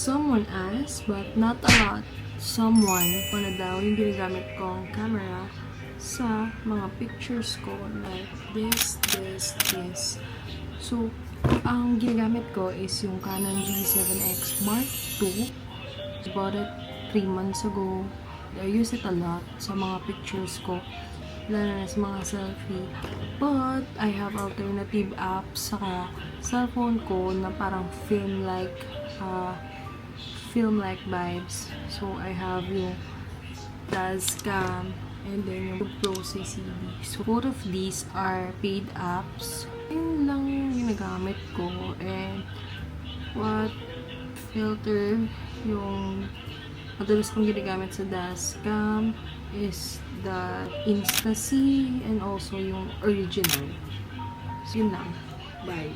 Someone asked, but not a lot. Someone, ano daw yung ginagamit kong camera sa mga pictures ko, like this. So, ang ginagamit ko is yung Canon G7x Mark II. I bought it 3 months ago. I use it a lot sa mga pictures ko, lalo na sa mga selfie. But, I have alternative apps sa cellphone ko na parang film-like vibes. So, I have yung Dazzcam and then yung Pro CCD. So, both of these are paid apps. Yun lang yung ginagamit ko. And what filter yung madalas kong ginagamit sa Dazzcam is the Insta-C and also yung original. So, yun lang. Bye.